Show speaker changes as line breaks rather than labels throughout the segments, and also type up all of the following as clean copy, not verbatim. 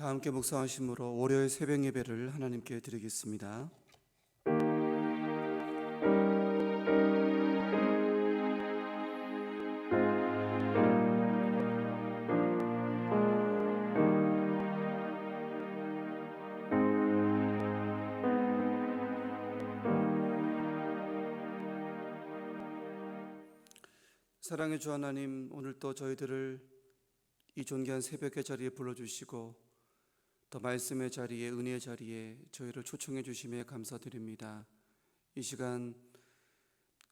다 함께 묵상하심으로 월요일 새벽 예배를 하나님께 드리겠습니다. 사랑의 주 하나님, 오늘 또 저희들을 이 존귀한 새벽의 자리에 불러주시고 더 말씀의 자리에, 은혜의 자리에 저희를 초청해 주심에 감사드립니다. 이 시간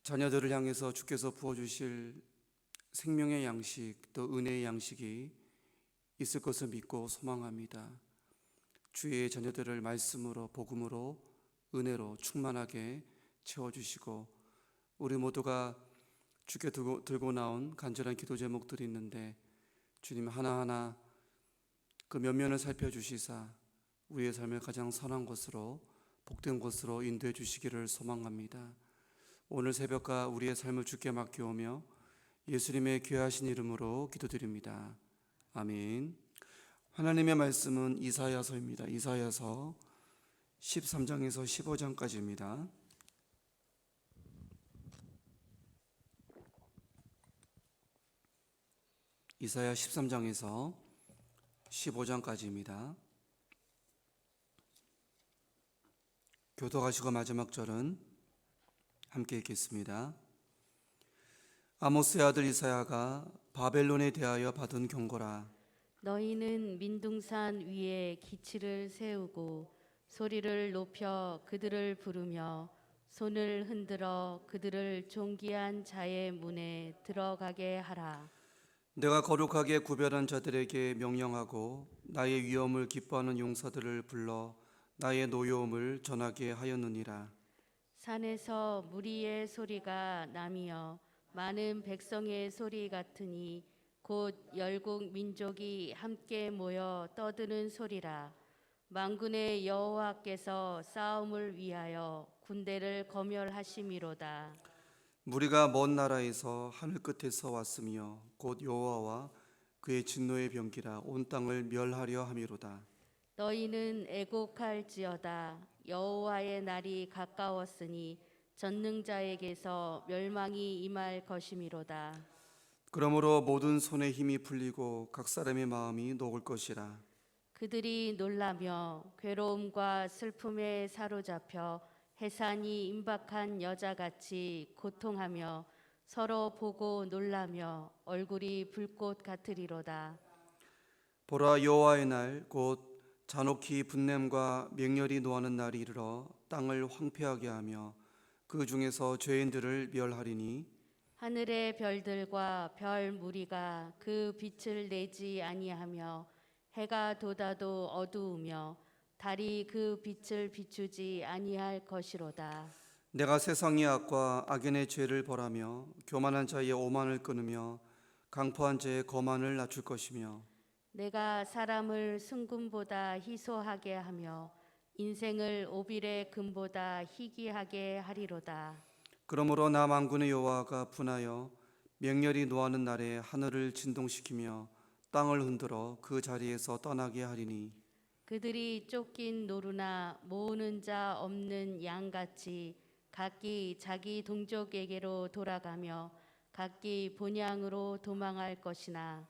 자녀들을 향해서 주께서 부어주실 생명의 양식, 또 은혜의 양식이 있을 것을 믿고 소망합니다. 주의 자녀들을 말씀으로, 복음으로, 은혜로 충만하게 채워주시고, 우리 모두가 주께 들고 나온 간절한 기도 제목들이 있는데 주님 하나하나 그 면면을 살펴주시사 우리의 삶을 가장 선한 것으로, 복된 것으로 인도해 주시기를 소망합니다. 오늘 새벽과 우리의 삶을 주께 맡겨오며 예수님의 귀하신 이름으로 기도드립니다. 아멘. 하나님의 말씀은 이사야서입니다. 이사야서 13장에서 15장까지입니다. 이사야 13장에서 15장까지입니다. 교독하시고 마지막 절은 함께 읽겠습니다. 아모스의 아들 이사야가 바벨론에 대하여 받은 경고라.
너희는 민둥산 위에 기치를 세우고 소리를 높여 그들을 부르며 손을 흔들어 그들을 존귀한 자의 문에 들어가게 하라.
내가 거룩하게 구별한 자들에게 명령하고 나의 위엄을 기뻐하는 용사들을 불러 나의 노여움을 전하게 하였느니라.
산에서 무리의 소리가 나며 많은 백성의 소리 같으니 곧 열국 민족이 함께 모여 떠드는 소리라. 만군의 여호와께서 싸움을 위하여 군대를 거멸하심이로다.
무리가 먼 나라에서 하늘 끝에서 왔으며 곧 여호와와 그의 진노의 병기라 온 땅을 멸하려 함이로다.
너희는 애곡할지어다. 여호와의 날이 가까웠으니 전능자에게서 멸망이 임할 것이미로다.
그러므로 모든 손에 힘이 풀리고 각 사람의 마음이 녹을 것이라.
그들이 놀라며 괴로움과 슬픔에 사로잡혀 해산이 임박한 여자같이 고통하며 서로 보고 놀라며 얼굴이 불꽃 같으리로다.
보라, 여호와의 날 곧 잔혹히 분냄과 맹렬히 노하는 날이 이르러 땅을 황폐하게 하며 그 중에서 죄인들을 멸하리니
하늘의 별들과 별 무리가 그 빛을 내지 아니하며 해가 돋아도 어두우며 달이 그 빛을 비추지 아니할 것이로다.
내가 세상의 악과 악인의 죄를 벌하며 교만한 자의 오만을 끊으며 강포한 자의 거만을 낮출 것이며
내가 사람을 순금보다 희소하게 하며 인생을 오빌의 금보다 희귀하게 하리로다.
그러므로 나 만군의 여호와가 분하여 맹렬히 노하는 날에 하늘을 진동시키며 땅을 흔들어 그 자리에서 떠나게 하리니
그들이 쫓긴 노루나 모으는 자 없는 양같이 각기 자기 동족에게로 돌아가며 각기 본향으로 도망할 것이나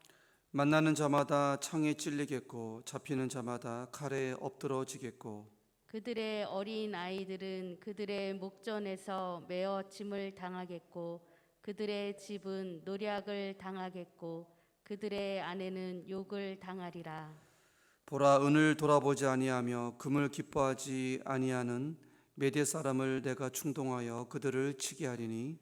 만나는 자마다 창에 찔리겠고 잡히는 자마다 칼에 엎드러지겠고
그들의 어린 아이들은 그들의 목전에서 메어침을 당하겠고 그들의 집은 노략을 당하겠고 그들의 아내는 욕을 당하리라.
보라, 은을 돌아보지 아니하며 금을 기뻐하지 아니하는 메대 사람을 내가 충동하여 그들을 치게 하리니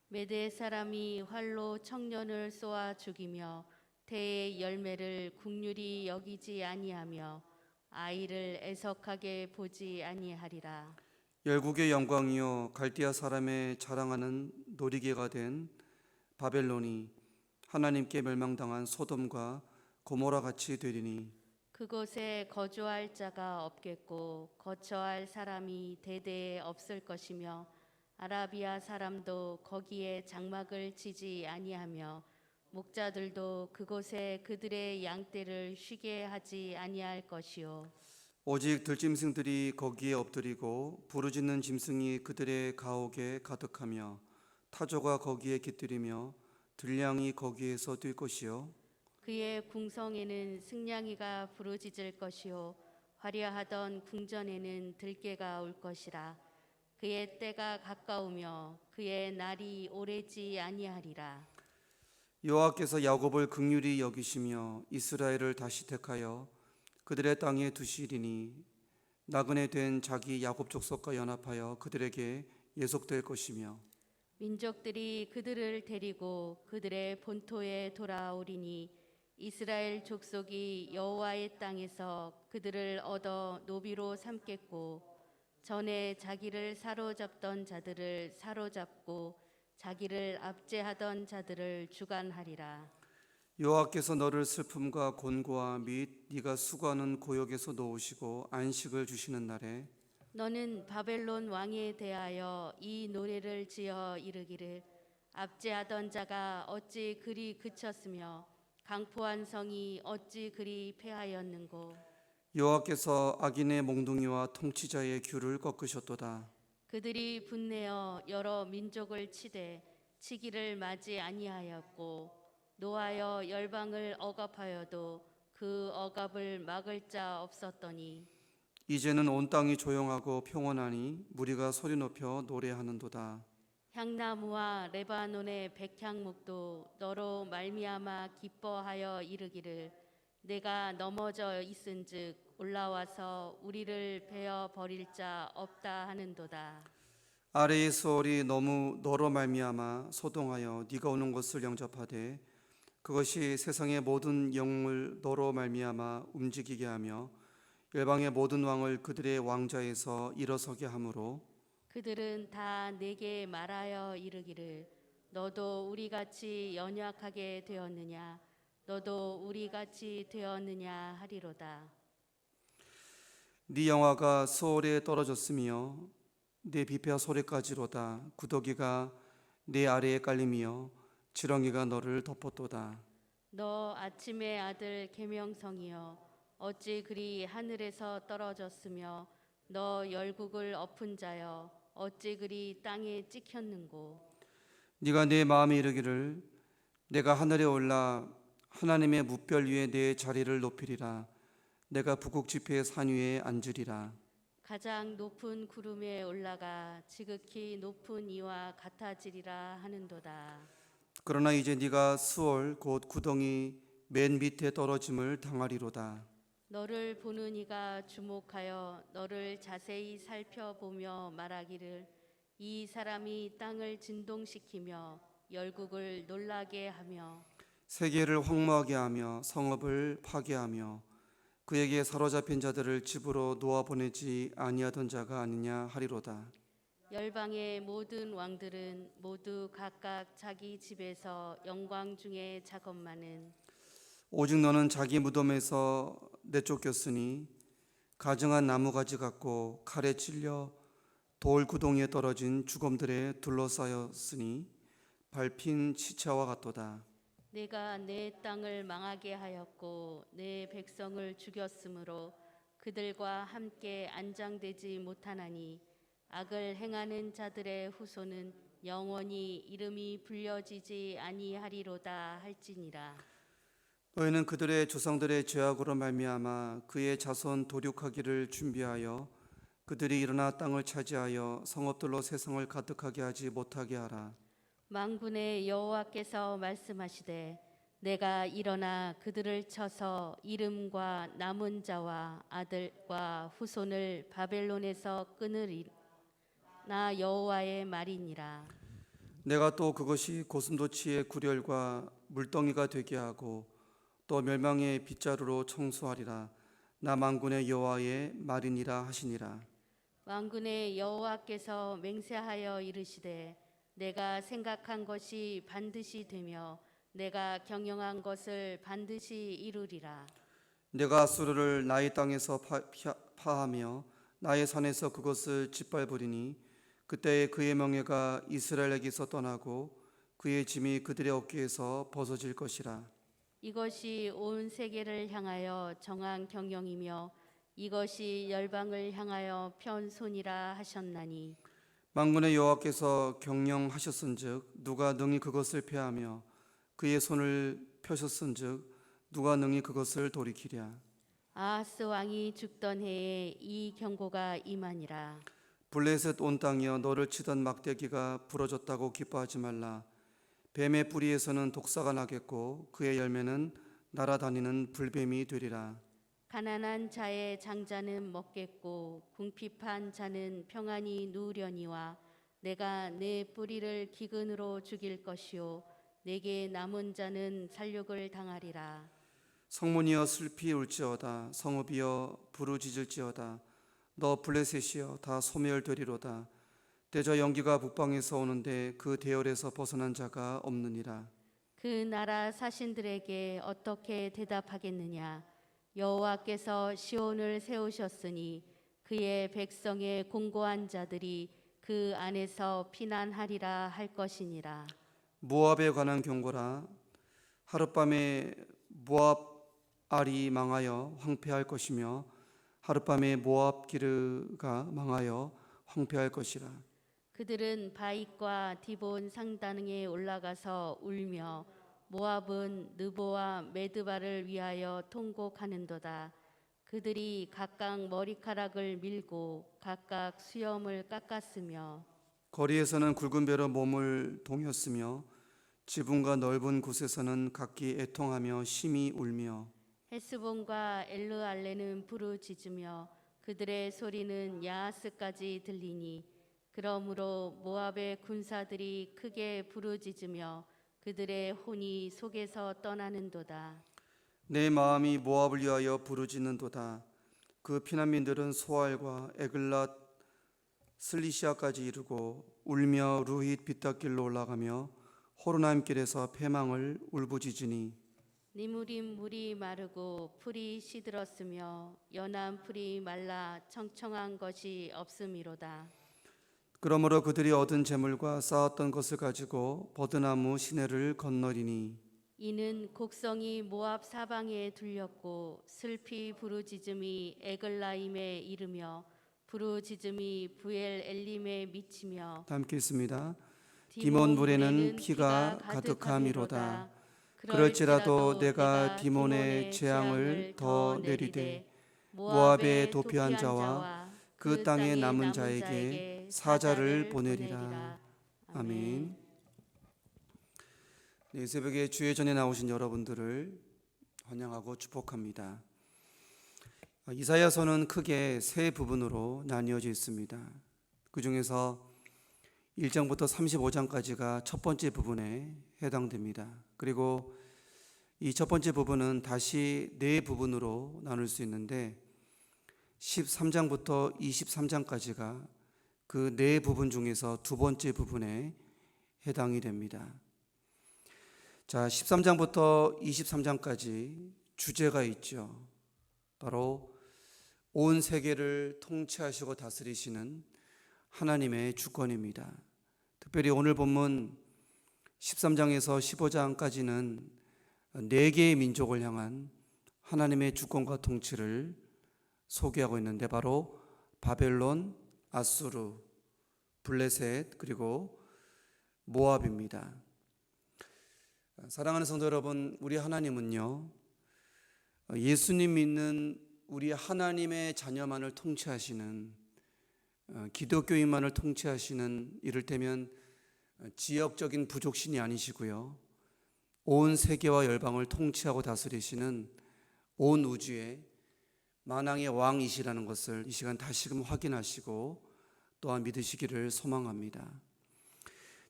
메대 사람이 활로 청년을 쏘아 죽이며 태의 열매를 국률이 여기지 아니하며 아이를 애석하게 보지 아니하리라.
열국의 영광이요 갈대아 사람의 자랑하는 놀이개가 된 바벨론이 하나님께 멸망당한 소돔과 고모라 같이 되리니
그곳에 거주할 자가 없겠고 거처할 사람이 대대에 없을 것이며 아라비아 사람도 거기에 장막을 치지 아니하며 목자들도 그곳에 그들의 양떼를 쉬게 하지 아니할 것이요
오직 들짐승들이 거기에 엎드리고 부르짖는 짐승이 그들의 가옥에 가득하며 타조가 거기에 깃들이며 들량이 거기에서 뛸 것이요
그의 궁성에는 승냥이가 부르짖을 것이요 화려하던 궁전에는 들깨가 올 것이라. 그의 때가 가까우며 그의 날이 오래지 아니하리라.
여호와께서 야곱을 긍휼히 여기시며 이스라엘을 다시 택하여 그들의 땅에 두시리니 나그네 된 자기 야곱 족속과 연합하여 그들에게 예속될 것이며
민족들이 그들을 데리고 그들의 본토에 돌아오리니 이스라엘 족속이 여호와의 땅에서 그들을 얻어 노비로 삼겠고 전에 자기를 사로잡던 자들을 사로잡고 자기를 압제하던 자들을 주관하리라.
여호와께서 너를 슬픔과 곤고와 및 네가 수고하는 고역에서 놓으시고 안식을 주시는 날에
너는 바벨론 왕에 대하여 이 노래를 지어 이르기를 압제하던 자가 어찌 그리 그쳤으며 강포한 성이 어찌 그리 패하였는고.
여호와께서 악인의 몽둥이와 통치자의 귤을 꺾으셨도다.
그들이 분내어 여러 민족을 치되 치기를 맞이 아니하였고 노하여 열방을 억압하여도 그 억압을 막을 자 없었더니
이제는 온 땅이 조용하고 평온하니 무리가 소리 높여 노래하는도다.
향나무와 레바논의 백향목도 너로 말미암아 기뻐하여 이르기를 내가 넘어져 있은즉 올라와서 우리를 베어 버릴 자 없다 하는도다.
아래의 수월이 너무 너로 말미암아 소동하여 네가 오는 곳을 영접하되 그것이 세상의 모든 영을 너로 말미암아 움직이게 하며 열방의 모든 왕을 그들의 왕자에서 일어서게 하므로
그들은 다 내게 말하여 이르기를 너도 우리같이 연약하게 되었느냐 너도 우리같이 되었느냐 하리로다.
네 영화가 수월에 떨어졌으며 네 비파 소리까지로다. 구더기가 네 아래에 깔림이여 지렁이가 너를 덮었도다.
너 아침의 아들 계명성이여 어찌 그리 하늘에서 떨어졌으며 너 열국을 엎은 자여 어찌 그리 땅에 찍혔는고.
네가 내 마음에 이르기를 내가 하늘에 올라 하나님의 뭇별 위에 내 자리를 높이리라. 내가 북극 지폐의 산 위에 앉으리라.
가장 높은 구름에 올라가 지극히 높은 이와 같아지리라 하는도다.
그러나 이제 네가 수월 곧 구덩이 맨 밑에 떨어짐을 당하리로다.
너를 보는 이가 주목하여 너를 자세히 살펴보며 말하기를 이 사람이 땅을 진동시키며 열국을 놀라게 하며
세계를 황무하게 하며 성읍을 파괴하며 그에게 사로잡힌 자들을 집으로 놓아 보내지 아니하던 자가 아니냐 하리로다.
열방의 모든 왕들은 모두 각각 자기 집에서 영광 중에 작업만은
오직 너는 자기 무덤에서 내쫓겼으니 가증한 나무가지 같고 칼에 찔려 돌 구덩이에 떨어진 죽음들에 둘러싸였으니 밟힌 시체와 같도다.
내가 내 땅을 망하게 하였고 내 백성을 죽였으므로 그들과 함께 안장되지 못하나니 악을 행하는 자들의 후손은 영원히 이름이 불려지지 아니하리로다 할지니라.
너희는 그들의 조상들의 죄악으로 말미암아 그의 자손 도륙하기를 준비하여 그들이 일어나 땅을 차지하여 성읍들로 세상을 가득하게 하지 못하게 하라.
만군의 여호와께서 말씀하시되 내가 일어나 그들을 쳐서 이름과 남은 자와 아들과 후손을 바벨론에서 끊으리. 나 여호와의 말이니라.
내가 또 그것이 고슴도치의 구렬과 물덩이가 되게 하고 또 멸망의 빗자루로 청소하리라. 나 만군의 여호와의 말이니라 하시니라.
만군의 여호와께서 맹세하여 이르시되 내가 생각한 것이 반드시 되며 내가 경영한 것을 반드시 이루리라.
내가 아수르를 나의 땅에서 파하며 나의 산에서 그것을 짓밟으리니 그때에 그의 명예가 이스라엘에게서 떠나고 그의 짐이 그들의 어깨에서 벗어질 것이라.
이것이 온 세계를 향하여 정한 경영이며 이것이 열방을 향하여 편 손이라 하셨나니
만군의 여호와께서 경영하셨은즉 누가 능히 그것을 폐하며 그의 손을 펴셨은즉 누가 능히 그것을 돌이키랴.
아하스 왕이 죽던 해에 이 경고가 임하니라.
블레셋 온 땅이여 너를 치던 막대기가 부러졌다고 기뻐하지 말라. 뱀의 뿌리에서는 독사가 나겠고 그의 열매는 날아다니는 불뱀이 되리라.
가난한 자의 장자는 먹겠고 궁핍한 자는 평안히 누우려니와 내가 내 뿌리를 기근으로 죽일 것이요 내게 남은 자는 살육을 당하리라.
성문이여 슬피 울지어다. 성읍이여 부르짖을지어다. 너 블레셋이여 다 소멸되리로다. 대저 연기가 북방에서 오는데 그 대열에서 벗어난 자가 없느니라.
그 나라 사신들에게 어떻게 대답하겠느냐. 여호와께서 시온을 세우셨으니 그의 백성의 공고한 자들이 그 안에서 피난하리라 할 것이니라.
모압에 관한 경고라. 하룻밤에 모압 알이 망하여 황폐할 것이며 하룻밤에 모압 기르가 망하여 황폐할 것이라.
그들은 바익과 디본 상단에 올라가서 울며 모압은 느보와 메드바를 위하여 통곡하는도다. 그들이 각각 머리카락을 밀고 각각 수염을 깎았으며
거리에서는 굵은 배로 몸을 동였으며 지붕과 넓은 곳에서는 각기 애통하며 심히 울며
헤스본과 엘르알레는 부르짖으며 그들의 소리는 야하스까지 들리니 그러므로 모압의 군사들이 크게 부르짖으며 그들의 혼이 속에서 떠나는도다.
내 마음이 모압을 위하여 부르짖는도다. 그 피난민들은 소알과 에글랏 슬리시아까지 이르고 울며 루힛 빗닷길로 올라가며 호르나임 길에서 패망을 울부짖으니
니무림 물이 마르고 풀이 시들었으며 연한 풀이 말라 청청한 것이 없음이로다.
그러므로 그들이 얻은 재물과 쌓았던 것을 가지고 버드나무 시내를 건너리니
이는 곡성이 모압 사방에 둘렸고 슬피 부르짖음이 에글라임에 이르며 부르짖음이 부엘 엘림에 미치며
다 함께 있습니다. 디몬물에는 피가 가득함이로다. 그럴지라도 내가 디몬의 재앙을 더 내리되 모압의 도피한 자와 그 땅에 남은 자에게 사자를 보내리라. 아멘. 네, 새벽에 주의 전에 나오신 여러분들을 환영하고 축복합니다. 이사야서는 크게 세 부분으로 나뉘어져 있습니다. 그 중에서 1장부터 35장까지가 첫 번째 부분에 해당됩니다. 그리고 이 첫 번째 부분은 다시 네 부분으로 나눌 수 있는데 13장부터 23장까지가 그 네 부분 중에서 두 번째 부분에 해당이 됩니다. 자, 13장부터 23장까지 주제가 있죠. 바로 온 세계를 통치하시고 다스리시는 하나님의 주권입니다. 특별히 오늘 본문 13장에서 15장까지는 네 개의 민족을 향한 하나님의 주권과 통치를 소개하고 있는데 바로 바벨론, 아수르, 블레셋 그리고 모압입니다. 사랑하는 성도 여러분, 우리 하나님은요, 예수님 믿는 우리 하나님의 자녀만을 통치하시는, 기독교인만을 통치하시는 이를테면 지역적인 부족신이 아니시고요, 온 세계와 열방을 통치하고 다스리시는 온 우주의 만왕의 왕이시라는 것을 이 시간 다시금 확인하시고 또한 믿으시기를 소망합니다.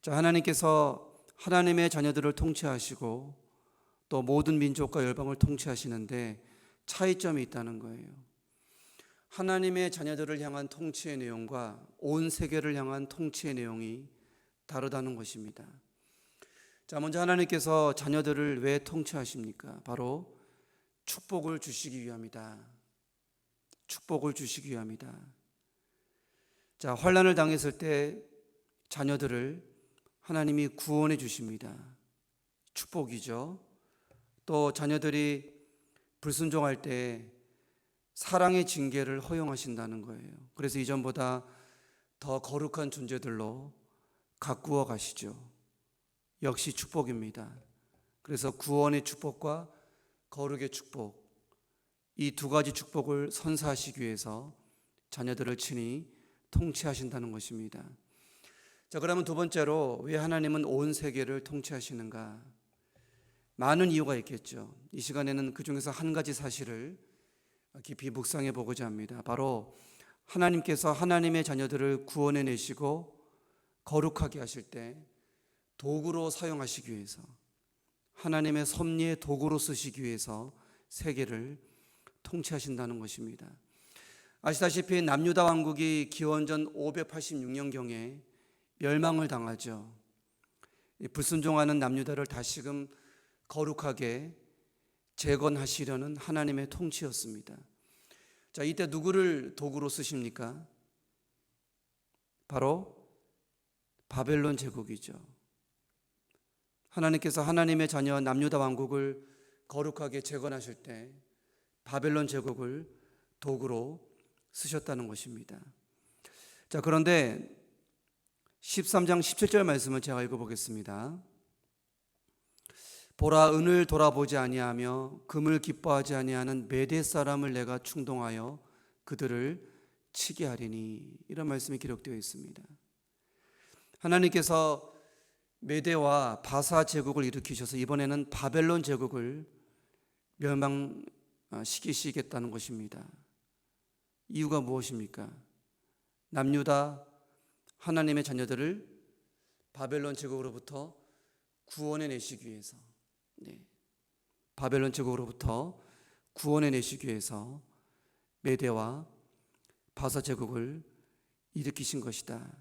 자, 하나님께서 하나님의 자녀들을 통치하시고 또 모든 민족과 열방을 통치하시는데 차이점이 있다는 거예요. 하나님의 자녀들을 향한 통치의 내용과 온 세계를 향한 통치의 내용이 다르다는 것입니다. 자, 먼저 하나님께서 자녀들을 왜 통치하십니까? 바로 축복을 주시기 위함이다. 축복을 주시기 위함이다. 자, 환난을 당했을 때 자녀들을 하나님이 구원해 주십니다. 축복이죠. 또 자녀들이 불순종할 때 사랑의 징계를 허용하신다는 거예요. 그래서 이전보다 더 거룩한 존재들로 가꾸어 가시죠. 역시 축복입니다. 그래서 구원의 축복과 거룩의 축복, 이 두 가지 축복을 선사하시기 위해서 자녀들을 친히 통치하신다는 것입니다. 자, 그러면 두 번째로 왜 하나님은 온 세계를 통치하시는가? 많은 이유가 있겠죠. 이 시간에는 그 중에서 한 가지 사실을 깊이 묵상해 보고자 합니다. 바로 하나님께서 하나님의 자녀들을 구원해 내시고 거룩하게 하실 때 도구로 사용하시기 위해서, 하나님의 섭리의 도구로 쓰시기 위해서 세계를 통치하신다는 것입니다. 아시다시피 남유다 왕국이 기원전 586년경에 멸망을 당하죠. 불순종하는 남유다를 다시금 거룩하게 재건하시려는 하나님의 통치였습니다. 자, 이때 누구를 도구로 쓰십니까? 바로 바벨론 제국이죠. 하나님께서 하나님의 자녀 남유다 왕국을 거룩하게 재건하실 때 바벨론 제국을 도구로 쓰셨다는 것입니다. 자, 그런데 13장 17절 말씀을 제가 읽어보겠습니다. 보라, 은을 돌아보지 아니하며 금을 기뻐하지 아니하는 메대 사람을 내가 충동하여 그들을 치게 하리니, 이런 말씀이 기록되어 있습니다. 하나님께서 메대와 바사 제국을 일으키셔서 이번에는 바벨론 제국을 멸망시키시겠다는 것입니다. 이유가 무엇입니까? 남유다 하나님의 자녀들을 바벨론 제국으로부터 구원해 내시기 위해서, 바벨론 제국으로부터 구원해 내시기 위해서 메대와 바사 제국을 일으키신 것이다.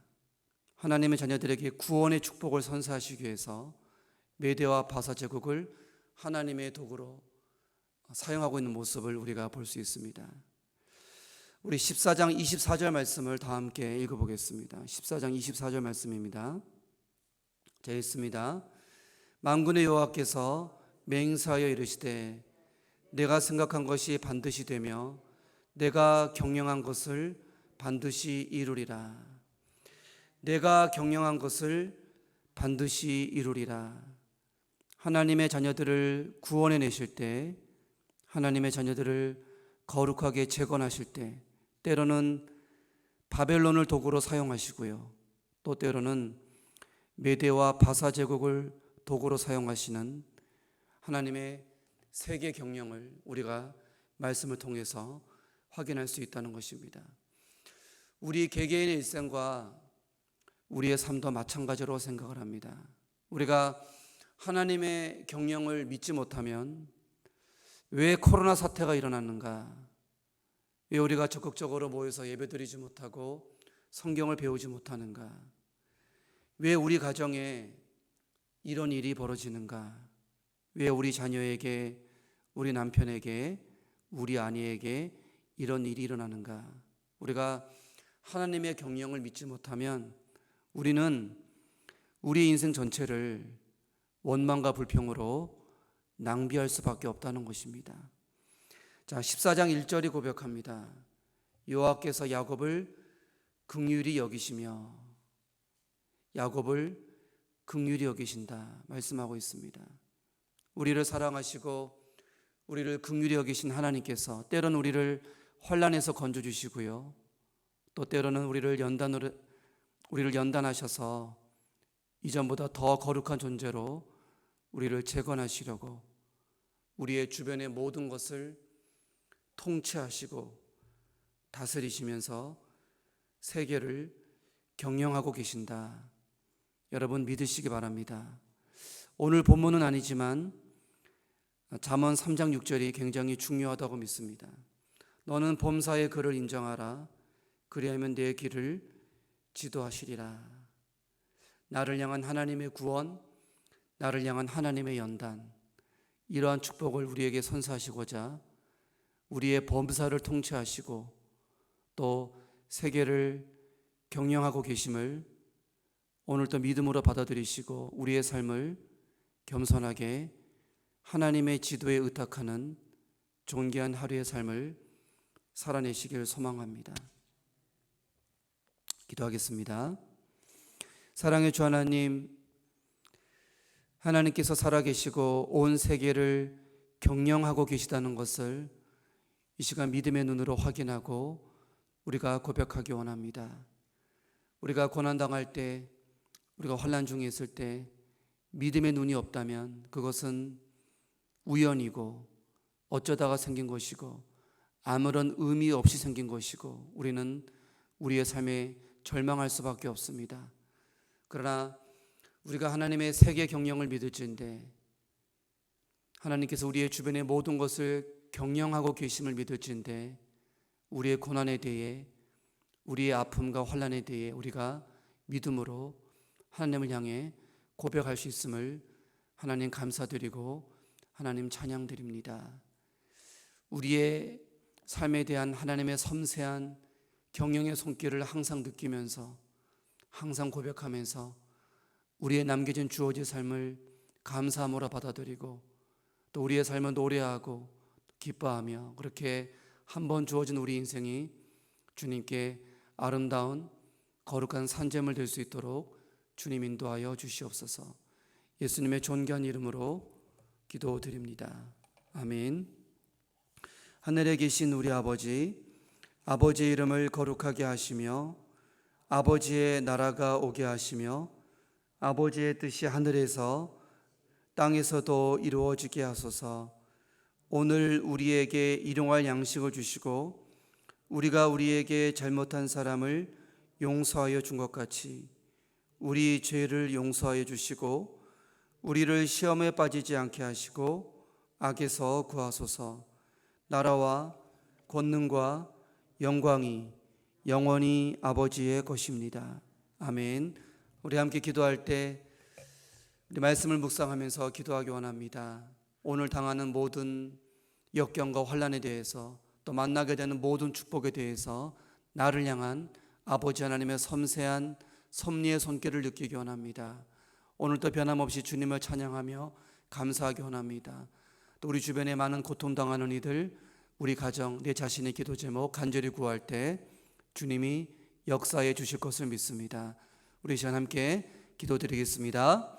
하나님의 자녀들에게 구원의 축복을 선사하시기 위해서 메대와 바사 제국을 하나님의 도구로 사용하고 있는 모습을 우리가 볼 수 있습니다. 우리 14장 24절 말씀을 다 함께 읽어보겠습니다. 14장 24절 말씀입니다. 제가 읽습니다. 만군의 여호와께서 맹세하여 이르시되 내가 생각한 것이 반드시 되며 내가 경영한 것을 반드시 이루리라. 내가 경영한 것을 반드시 이루리라. 하나님의 자녀들을 구원해 내실 때, 하나님의 자녀들을 거룩하게 재건하실 때 때로는 바벨론을 도구로 사용하시고요, 또 때로는 메대와 바사 제국을 도구로 사용하시는 하나님의 세계 경영을 우리가 말씀을 통해서 확인할 수 있다는 것입니다. 우리 개개인의 일생과 우리의 삶도 마찬가지로 생각을 합니다. 우리가 하나님의 경영을 믿지 못하면 왜 코로나 사태가 일어났는가? 왜 우리가 적극적으로 모여서 예배드리지 못하고 성경을 배우지 못하는가? 왜 우리 가정에 이런 일이 벌어지는가? 왜 우리 자녀에게, 우리 남편에게, 우리 아내에게 이런 일이 일어나는가? 우리가 하나님의 경영을 믿지 못하면 우리는 우리 인생 전체를 원망과 불평으로 낭비할 수밖에 없다는 것입니다. 자, 14장 1절이 고백합니다. 여호와께서 야곱을 긍휼히 여기시며, 야곱을 긍휼히 여기신다 말씀하고 있습니다. 우리를 사랑하시고 우리를 긍휼히 여기신 하나님께서 때로는 우리를 환난에서 건져주시고요, 또 때로는 우리를 연단하셔서 이전보다 더 거룩한 존재로 우리를 재건하시려고 우리의 주변의 모든 것을 통치하시고 다스리시면서 세계를 경영하고 계신다. 여러분 믿으시기 바랍니다. 오늘 본문은 아니지만 잠언 3장 6절이 굉장히 중요하다고 믿습니다. 너는 범사의 그를 인정하라. 그리하면 내 길을 지도하시리라. 나를 향한 하나님의 구원, 나를 향한 하나님의 연단, 이러한 축복을 우리에게 선사하시고자 우리의 범사를 통치하시고 또 세계를 경영하고 계심을 오늘도 믿음으로 받아들이시고 우리의 삶을 겸손하게 하나님의 지도에 의탁하는 존귀한 하루의 삶을 살아내시길 소망합니다. 기도하겠습니다. 사랑의 주 하나님, 하나님께서 살아계시고 온 세계를 경영하고 계시다는 것을 이 시간 믿음의 눈으로 확인하고 우리가 고백하기 원합니다. 우리가 고난당할 때, 우리가 환난 중에 있을 때 믿음의 눈이 없다면 그것은 우연이고 어쩌다가 생긴 것이고 아무런 의미 없이 생긴 것이고 우리는 우리의 삶에 절망할 수밖에 없습니다. 그러나 우리가 하나님의 세계 경영을 믿을지인데 하나님께서 우리의 주변의 모든 것을 경영하고 계심을 믿을지인데 우리의 고난에 대해, 우리의 아픔과 환난에 대해 우리가 믿음으로 하나님을 향해 고백할 수 있음을 하나님 감사드리고 하나님 찬양드립니다. 우리의 삶에 대한 하나님의 섬세한 경영의 손길을 항상 느끼면서 항상 고백하면서 우리의 남겨진 주어진 삶을 감사함으로 받아들이고 또 우리의 삶을 노래하고 기뻐하며 그렇게 한 번 주어진 우리 인생이 주님께 아름다운 거룩한 산재물 될 수 있도록 주님 인도하여 주시옵소서. 예수님의 존귀한 이름으로 기도드립니다. 아멘. 하늘에 계신 우리 아버지, 아버지의 이름을 거룩하게 하시며 아버지의 나라가 오게 하시며 아버지의 뜻이 하늘에서 땅에서도 이루어지게 하소서. 오늘 우리에게 일용할 양식을 주시고 우리가 우리에게 잘못한 사람을 용서하여 준 것 같이 우리 죄를 용서하여 주시고 우리를 시험에 빠지지 않게 하시고 악에서 구하소서. 나라와 권능과 영광이 영원히 아버지의 것입니다. 아멘. 우리 함께 기도할 때 우리 말씀을 묵상하면서 기도하기 원합니다. 오늘 당하는 모든 역경과 환난에 대해서 또 만나게 되는 모든 축복에 대해서 나를 향한 아버지 하나님의 섬세한 섭리의 손길을 느끼기 원합니다. 오늘도 변함없이 주님을 찬양하며 감사하기 원합니다. 또 우리 주변에 많은 고통당하는 이들, 우리 가정, 내 자신의 기도 제목 간절히 구할 때 주님이 역사해 주실 것을 믿습니다. 우리 시간 함께 기도드리겠습니다.